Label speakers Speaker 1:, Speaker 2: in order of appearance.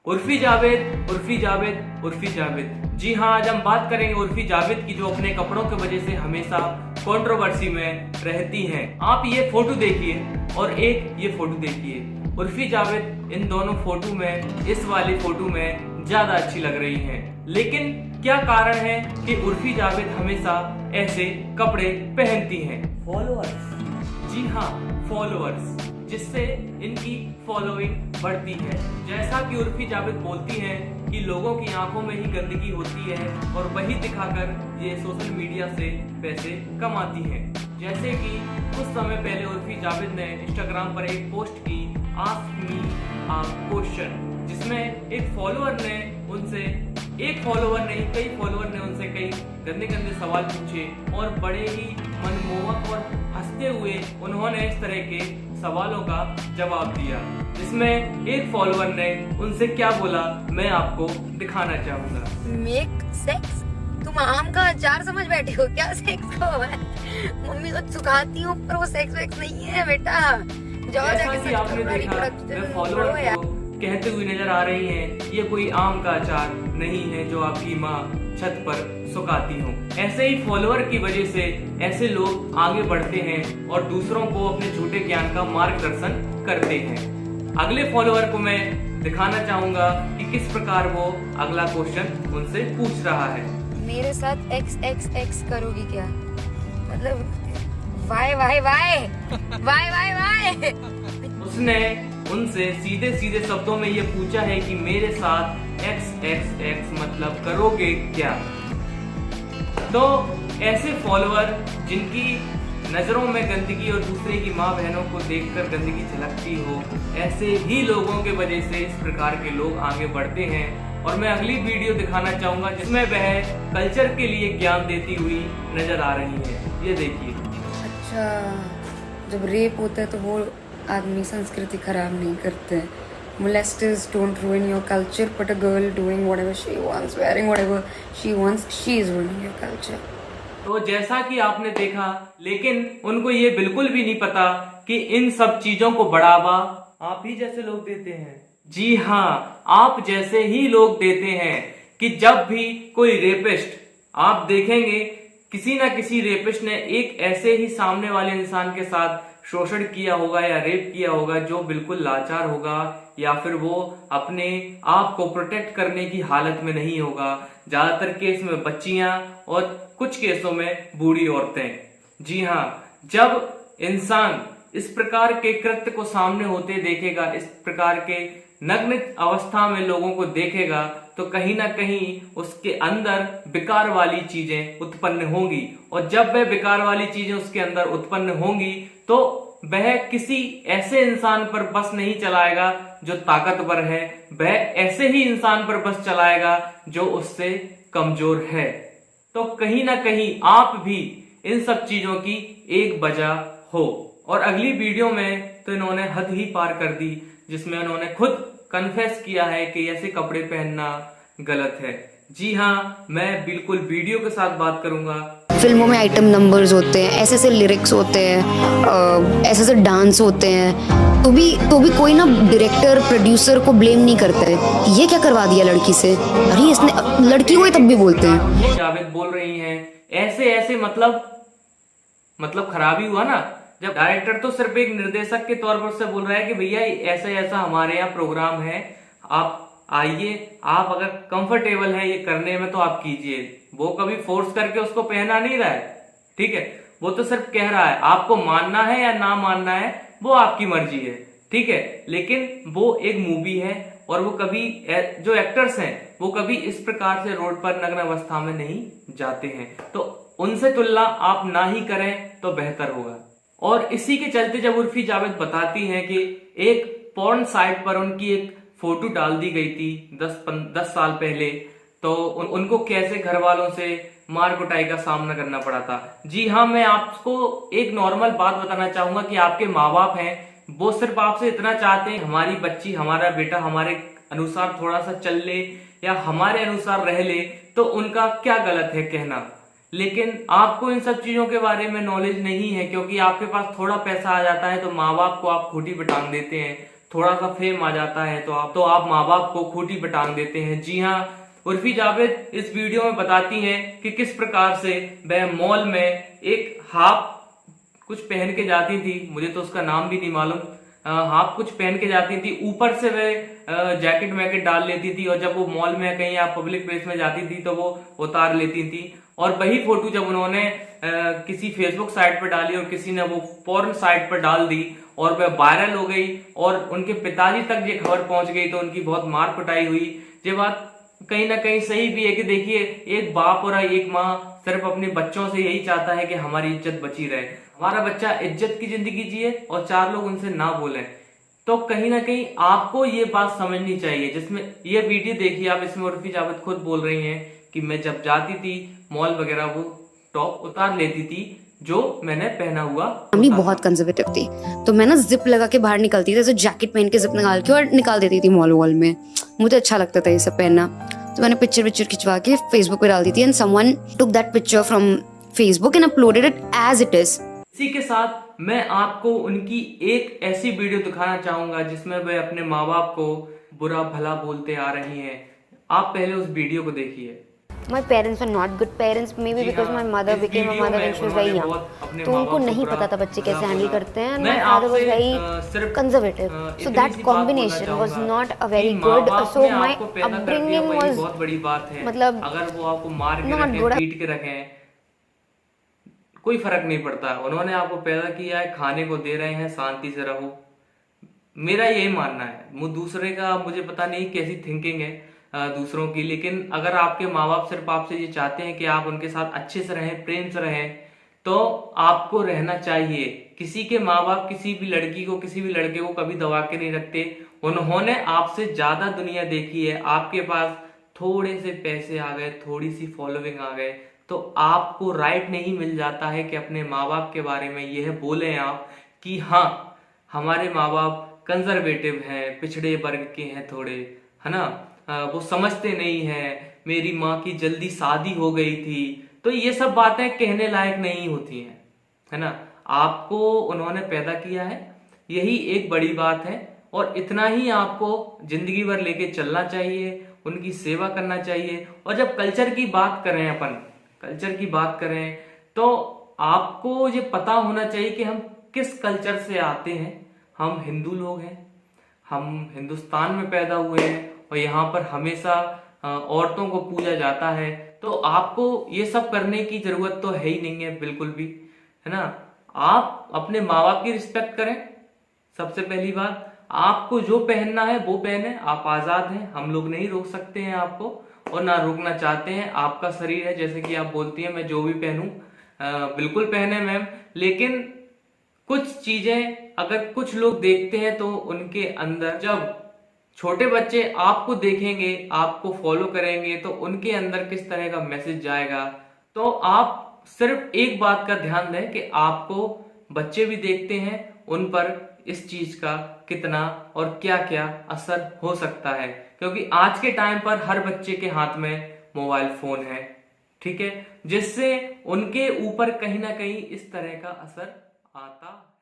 Speaker 1: उर्फी जावेद, उर्फी जावेद, उर्फी जावेद। जी हाँ, आज हम बात करेंगे उर्फी जावेद की, जो अपने कपड़ों की वजह से हमेशा कंट्रोवर्सी में रहती हैं। आप ये फोटो देखिए और एक ये फोटो देखिए। उर्फी जावेद इन दोनों फोटो में, इस वाली फोटो में ज्यादा अच्छी लग रही हैं। लेकिन क्या कारण है कि उर्फी जावेद हमेशा ऐसे कपड़े पहनती हैं? फॉलोअर्स। जी हाँ, फॉलोअर्स, जिससे इनकी फॉलोइंग बढ़ती है। जैसा कि उर्फी जावेद बोलती हैं कि लोगों की आंखों में ही गंदगी होती है और वही दिखाकर ये सोशल मीडिया से पैसे कमाती हैं। जैसे कि कुछ समय पहले उर्फी जावेद ने इंस्टाग्राम पर एक पोस्ट की, आस्क मी अ क्वेश्चन, जिसमें एक फॉलोअर ने उनसे, एक फॉलोअर नहीं कई फॉलोअर ने उनसे कई गंदे गंदे सवाल पूछे और बड़े ही मनमोहक और हंसते हुए उन्होंने इस तरह के सवालों का जवाब दिया। जिसमें एक फॉलोअर ने उनसे क्या बोला, मैं आपको दिखाना चाहूंगा।
Speaker 2: Make sex? तुम आम का अचार समझ बैठे हो क्या सेक्स को? मम्मी तो सुखाती हूँ पर वो सेक्स वेक्स नहीं है बेटा। जाओ जाके
Speaker 1: कि आपने देखा, मैं फॉलोअर को कहते हुए नजर आ रही हैं, ये कोई आम का अचार नहीं है जो आपकी माँ छत पर सुखाती हो। ऐसे ही फॉलोअर की वजह से ऐसे लोग आगे बढ़ते हैं और दूसरों को अपने झूठे ज्ञान का मार्गदर्शन करते हैं। अगले फॉलोअर को मैं दिखाना चाहूंगा कि किस प्रकार वो अगला क्वेश्चन उनसे पूछ रहा है।
Speaker 2: मेरे साथ एक्स एक्स एक्स करोगी क्या? मतलब why why why why why why.
Speaker 1: उसने उनसे सीधे सीधे शब्दों में ये पूछा है कि मेरे साथ एक्स एक्स एक्स मतलब करोगे क्या? तो ऐसे फॉलोअर जिनकी नजरों में गंदगी और दूसरे की माँ बहनों को देखकर गंदगी झलकती हो, ऐसे ही लोगों के वजह से इस प्रकार के लोग आगे बढ़ते हैं। और मैं अगली वीडियो दिखाना चाहूंगा जिसमें वह कल्चर के लिए ज्ञान देती हुई नजर आ रही है। ये देखिए।
Speaker 2: अच्छा, जब रेप होता है तो वो आदमी संस्कृति खराब नहीं करते। Molesters don't ruin your culture, but a girl doing whatever she wants, wearing whatever she wants, she is ruining your culture.
Speaker 1: तो जैसा कि आपने देखा, लेकिन उनको ये बिल्कुल भी नहीं पता कि इन सब चीजों को बढ़ावा आप ही जैसे लोग देते हैं। जी हाँ, आप जैसे ही लोग देते हैं कि जब भी कोई रेपिस्ट, आप देखेंगे किसी ना किसी रेपिस्ट ने एक ऐसे ही सामने वाले इंसान के साथ शोषण किया होगा या रेप किया होगा जो बिल्कुल लाचार होगा, या फिर वो अपने आप को प्रोटेक्ट करने की हालत में नहीं होगा। ज्यादातर केस में बच्चियां और कुछ केसों में बूढ़ी औरतें। जी हाँ, जब इंसान इस प्रकार के कृत्य को सामने होते देखेगा, इस प्रकार के नग्न अवस्था में लोगों को देखेगा, तो कहीं ना कहीं उसके अंदर विकार वाली चीजें उत्पन्न होंगी। और जब वह विकार वाली चीजें उसके अंदर उत्पन्न होंगी तो वह किसी ऐसे इंसान पर बस नहीं चलाएगा जो ताकतवर है, वह ऐसे ही इंसान पर बस चलाएगा जो उससे कमजोर है। तो कहीं ना कहीं आप भी इन सब चीजों की एक वजह हो। और अगली वीडियो में तो इन्होंने हद ही पार कर दी, जिसमें उन्होंने खुद कन्फेस किया है कि ऐसे कपड़े पहनना गलत है। जी हाँ, मैं बिल्कुल वीडियो के साथ बात करूंगा।
Speaker 3: फिल्मों में आइटम नंबर्स होते हैं, ऐसे ऐसे लिरिक्स होते हैं, ऐसे ऐसे डांस होते हैं, तो भी कोई ना डायरेक्टर प्रोड्यूसर को ब्लेम नहीं करता है। ये क्या करवा दिया लड़की से? अरे इसने लड़की को ही तब भी बोलते हैं।
Speaker 1: जावेद बोल रही हैं ऐसे ऐसे, मतलब खराबी हुआ ना, जब डायरेक्टर तो सिर्फ एक निर्देशक के तौर पर से बोल रहा है कि भैया ऐसा ऐसा हमारे यहाँ प्रोग्राम है, आप आइए, आप अगर कंफर्टेबल है ये करने में तो आप कीजिए। वो कभी फोर्स करके उसको पहना नहीं रहा है, ठीक है? वो तो सिर्फ कह रहा है, आपको मानना है या ना मानना है वो आपकी मर्जी है, ठीक है? लेकिन वो एक मूवी है और वो कभी, जो एक्टर्स हैं वो कभी इस प्रकार से रोड पर नग्न अवस्था में नहीं जाते हैं। तो उनसे तुलना आप ना ही करें तो बेहतर होगा। और इसी के चलते जब उर्फी जावेद बताती हैं कि एक पॉर्न साइट पर उनकी एक फोटो डाल दी गई थी 10 साल पहले, तो उनको कैसे घर वालों से मार कुटाई का सामना करना पड़ा था। जी हाँ, मैं आपको एक नॉर्मल बात बताना चाहूंगा कि आपके माँ बाप हैं, वो सिर्फ आपसे इतना चाहते हैं हमारी बच्ची, हमारा बेटा हमारे अनुसार थोड़ा सा चल ले या हमारे अनुसार रह ले, तो उनका क्या गलत है कहना। लेकिन आपको इन सब चीजों के बारे में नॉलेज नहीं है, क्योंकि आपके पास थोड़ा पैसा आ जाता है तो माँ बाप को आप खूंटी पे टांग देते हैं। थोड़ा सा फेम आ जाता है तो आप माँ बाप को खूंटी पे टांग देते हैं। जी हाँ, उर्फी जावेद इस वीडियो में बताती हैं कि किस प्रकार से वह मॉल में एक हाफ कुछ पहन के जाती थी, मुझे तो उसका नाम भी नहीं मालूम, हाफ कुछ पहन के जाती थी, ऊपर से वह जैकेट वैकेट डाल लेती थी और जब वो मॉल में कहीं या पब्लिक प्लेस में जाती थी तो वो उतार लेती थी। और वही फोटो जब उन्होंने किसी फेसबुक साइट पर डाली और किसी ने वो पोर्न साइट पर डाल दी और वह वायरल हो गई और उनके पिताजी तक ये खबर पहुंच गई तो उनकी बहुत मार कुटाई हुई। ये बात कहीं ना कहीं सही भी है कि देखिए, एक बाप और एक माँ सिर्फ अपने बच्चों से यही चाहता है कि हमारी इज्जत बची रहे, हमारा बच्चा इज्जत की जिंदगी जिए और चार लोग उनसे ना बोलें। तो कहीं ना कहीं आपको ये बात समझनी चाहिए, जिसमें ये वीडियो देखिए आप, इसमें उर्फी जावेद खुद बोल रही हैं कि मैं जब जाती थी मॉल वगैरह वो टॉप उतार लेती थी जो मैंने पहना हुआ।
Speaker 3: मम्मी बहुत कंजर्वेटिव थी, तो मैं ना जिप लगा के बाहर निकलती थी, जैसे जैकेट पहन के जिप निकाल के और निकाल देती थी मॉल वॉल में। मुझे अच्छा लगता था ये सब पहनना, तो मैंने पिक्चर खिंचवा के फेसबुक पे डाल दी थी and someone took that picture from Facebook and uploaded it as it is.
Speaker 1: इसी के साथ मैं आपको उनकी एक ऐसी वीडियो दिखाना चाहूंगा जिसमें वे अपने माँ बाप को बुरा भला बोलते आ रही हैं। आप पहले उस वीडियो को देखिए।
Speaker 3: My parents were not good parents, maybe because my mother became a mother when she was very young. तो उनको नहीं पता था बच्चे कैसे हैंडल करते हैं। My father was very conservative, so that combination was not a very good. So my upbringing was
Speaker 1: बहुत बड़ी बात है,
Speaker 3: मतलब
Speaker 1: अगर वो आपको मार के रखें, पीट के रखें, कोई फर्क नहीं पड़ता। उन्होंने आपको पैदा किया है, खाने को दे रहे हैं, शांति से रहो। मेरा यही मानना है। दूसरे का मुझे पता नहीं कैसी थिंकिंग है दूसरों की, लेकिन अगर आपके माँ बाप सिर्फ आपसे ये चाहते हैं कि आप उनके साथ अच्छे से रहें, प्रेम से रहें, तो आपको रहना चाहिए। किसी के माँ बाप किसी भी लड़की को, किसी भी लड़के को कभी दबा के नहीं रखते। उन्होंने आपसे ज्यादा दुनिया देखी है, आपके पास थोड़े से पैसे आ गए, थोड़ी सी फॉलोइंग आ गए, तो आपको राइट नहीं मिल जाता है कि अपने माँ बाप के बारे में यह बोले आप कि हाँ हमारे माँ बाप कंजर्वेटिव हैं, पिछड़े वर्ग के हैं थोड़े, है ना, वो समझते नहीं है, मेरी माँ की जल्दी शादी हो गई थी। तो ये सब बातें कहने लायक नहीं होती हैं, है ना। आपको उन्होंने पैदा किया है, यही एक बड़ी बात है और इतना ही आपको जिंदगी भर लेके चलना चाहिए, उनकी सेवा करना चाहिए। और जब कल्चर की बात करें, अपन कल्चर की बात करें, तो आपको ये पता होना चाहिए कि हम किस कल्चर से आते हैं। हम हिंदू लोग हैं, हम हिंदुस्तान में पैदा हुए हैं और यहाँ पर हमेशा औरतों को पूजा जाता है। तो आपको ये सब करने की जरूरत तो है ही नहीं है बिल्कुल भी, है ना। आप अपने माँ बाप की रिस्पेक्ट करें। सबसे पहली बात, आपको जो पहनना है वो पहने, आप आजाद हैं, हम लोग नहीं रोक सकते हैं आपको और ना रोकना चाहते हैं। आपका शरीर है, जैसे कि आप बोलती हैं मैं जो भी पहनूं बिल्कुल पहने मैम, लेकिन कुछ चीजें अगर कुछ लोग देखते हैं तो उनके अंदर, जब छोटे बच्चे आपको देखेंगे, आपको फॉलो करेंगे, तो उनके अंदर किस तरह का मैसेज जाएगा। तो आप सिर्फ एक बात का ध्यान दें कि आपको बच्चे भी देखते हैं, उन पर इस चीज का कितना और क्या क्या असर हो सकता है, क्योंकि आज के टाइम पर हर बच्चे के हाथ में मोबाइल फोन है, ठीक है, जिससे उनके ऊपर कहीं ना कहीं इस तरह का असर आता